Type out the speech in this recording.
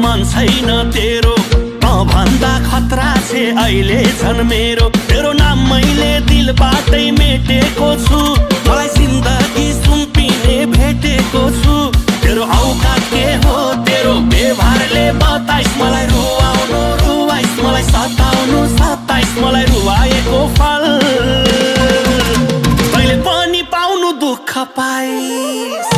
मन छैन तेरो भन्दा खतरा छे अहिले झन् मेरो तेरो नाम मैले दिलबाटै मेटेको छु मलाई जिन्दगी सुम्पिने भेटेको छु तेरो औकात के हो तेरो व्यवहारले बताइस मलाई रुवाउनु रुवाइस मलाई सताउनु सताइस मलाई रुवाएको फल कहिले पनि पाउनु दुःख पाइस